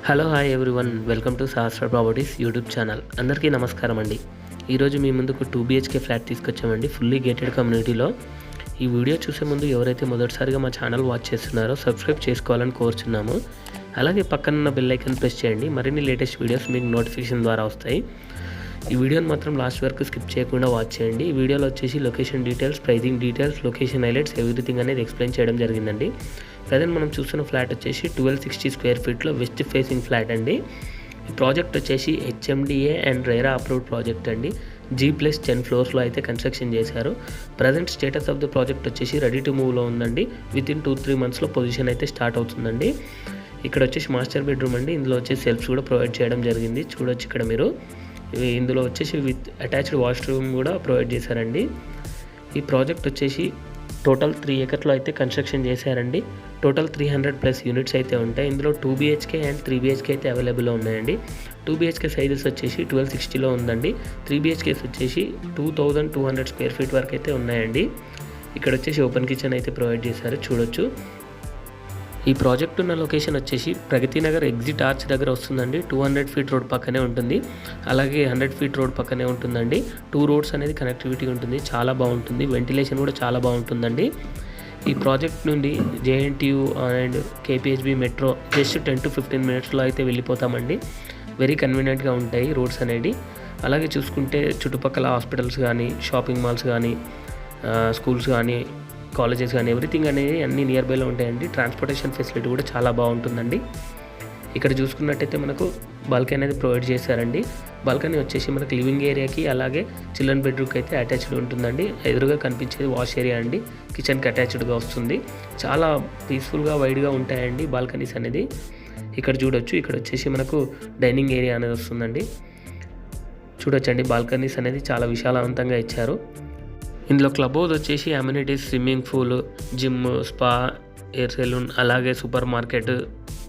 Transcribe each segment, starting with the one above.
Hello hi everyone, welcome to Sahasra properties YouTube channel. అందరికీ నమస్కారం అండి. ఈరోజు మీ ముందుకు 2 BHK ఫ్లాట్ తీసుకొచ్చామండి, ఫుల్లీ గేటెడ్ కమ్యూనిటీలో. ఈ వీడియో చూసే ముందు ఎవరైతే మొదటిసారిగా మా ఛానల్ వాచ్ చేస్తున్నారో సబ్స్క్రైబ్ చేసుకోవాలని కోరుచున్నాము. అలాగే పక్కన బెల్ ఐకాన్ ప్రెస్ చేయండి, మరిన్ని లేటెస్ట్ వీడియోస్ మీకు నోటిఫికేషన్ ద్వారా వస్తాయి. ఈ వీడియోని మాత్రం లాస్ట్ వరకు స్కిప్ చేయకుండా వాచ్ చేయండి. ఈ వీడియోలో వచ్చేసి location details, pricing details, location highlights, everything అనేది ఎక్స్ప్లెయిన్ చేయడం జరిగిందండి. ప్రజెంట్ మనం చూస్తున్న ఫ్లాట్ వచ్చేసి 1260 స్క్వేర్ ఫీట్లో వెస్ట్ ఫేసింగ్ ఫ్లాట్ అండి. ఈ ప్రాజెక్ట్ వచ్చేసి HMDA and RERA approved project అండి. G+10 ఫ్లోర్స్లో అయితే కన్స్ట్రక్షన్ చేశారు. Present status of the project వచ్చేసి రెడీ టు మూవ్లో ఉందండి. వితిన్ 2-3 మంత్స్లో పొజిషన్ అయితే స్టార్ట్ అవుతుందండి. ఇక్కడ వచ్చేసి మాస్టర్ బెడ్రూమ్ అండి. ఇందులో వచ్చేసి సెల్ఫ్స్ కూడా ప్రొవైడ్ చేయడం జరిగింది. చూడొచ్చు ఇక్కడ మీరు. ఇందులో వచ్చేసి విత్ అటాచ్డ్ వాష్రూమ్ కూడా ప్రొవైడ్ చేశారండి. ఈ ప్రాజెక్ట్ వచ్చేసి టోటల్ 3 ఏకర్లో అయితే కన్స్ట్రక్షన్ చేశారండి. టోటల్ 300+ యూనిట్స్ అయితే ఉంటాయి. ఇందులో 2 BHK అండ్ 3 BHK అయితే అవైలబుల్లో ఉన్నాయండి. 2 BHK సైజెస్ వచ్చేసి 1260లో ఉందండి. 3 BHKస్ వచ్చేసి 2200 స్క్వేర్ ఫీట్ వరకు అయితే ఉన్నాయండి. ఇక్కడ వచ్చేసి ఓపెన్ కిచెన్ అయితే ప్రొవైడ్ చేశారు, చూడొచ్చు. ఈ ప్రాజెక్ట్ ఉన్న లొకేషన్ వచ్చేసి ప్రగతి నగర్ ఎగ్జిట్ ఆర్చ్ దగ్గర వస్తుందండి. 200 ఫీట్ రోడ్ పక్కనే ఉంటుంది. అలాగే 100 ఫీట్ రోడ్ పక్కనే ఉంటుందండి. 2 రోడ్స్ అనేది కనెక్టివిటీ ఉంటుంది, చాలా బాగుంటుంది. వెంటిలేషన్ కూడా చాలా బాగుంటుందండి. ఈ ప్రాజెక్ట్ నుండి JNTU and KPHB metro just 10 to 15 మినిట్స్లో అయితే వెళ్ళిపోతామండి. వెరీ కన్వీనియంట్గా ఉంటాయి రోడ్స్ అనేది. అలాగే చూసుకుంటే చుట్టుపక్కల హాస్పిటల్స్ కానీ, షాపింగ్ మాల్స్ కానీ, స్కూల్స్ కానీ, కాలేజెస్ కానీ ఎవ్రీథింగ్ అనేది అన్నీ నియర్ బైలో ఉంటాయండి. ట్రాన్స్పోర్టేషన్ ఫెసిలిటీ కూడా చాలా బాగుంటుందండి. ఇక్కడ చూసుకున్నట్టయితే మనకు బాల్కనీ అనేది ప్రొవైడ్ చేశారండి. బాల్కనీ వచ్చేసి మనకు లివింగ్ ఏరియాకి అలాగే చిల్డ్రన్ బెడ్రూమ్కి అయితే అటాచ్డ్ ఉంటుందండి. ఎదురుగా కనిపించేది వాష్ ఏరియా అండి, కిచెన్కి అటాచ్డ్గా వస్తుంది. చాలా పీస్ఫుల్గా వైడ్గా ఉంటాయండి బాల్కనీస్ అనేది. ఇక్కడ చూడొచ్చు, ఇక్కడ వచ్చేసి మనకు డైనింగ్ ఏరియా అనేది వస్తుందండి. చూడొచ్చండి, బాల్కనీస్ అనేది చాలా విశాలవంతంగా ఇచ్చారు. ఇందులో క్లబ్ హౌస్ వచ్చేసి amenities, swimming pool, gym, spa, hair salon, అలాగే సూపర్ మార్కెట్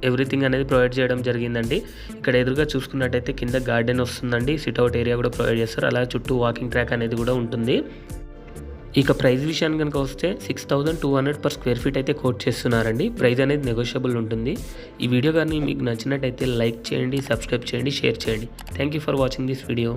ఎవ్రీథింగ్ అనేది ప్రొవైడ్ చేయడం జరిగిందండి. ఇక్కడ ఎదురుగా చూసుకున్నట్టయితే కింద గార్డెన్ వస్తుందండి. సిట్అవుట్ ఏరియా కూడా ప్రొవైడ్ చేస్తారు. అలాగే చుట్టూ వాకింగ్ ట్రాక్ అనేది కూడా ఉంటుంది. ఇక ప్రైస్ విషయానికి కనుక వస్తే 6200 per స్క్వేర్ ఫీట్ అయితే కోట్ చేస్తున్నారండి. ప్రైస్ అనేది నెగోషియబుల్ ఉంటుంది. ఈ వీడియో కానీ మీకు నచ్చినట్టయితే లైక్ చేయండి, సబ్స్క్రైబ్ చేయండి, షేర్ చేయండి. Thank you for watching this video.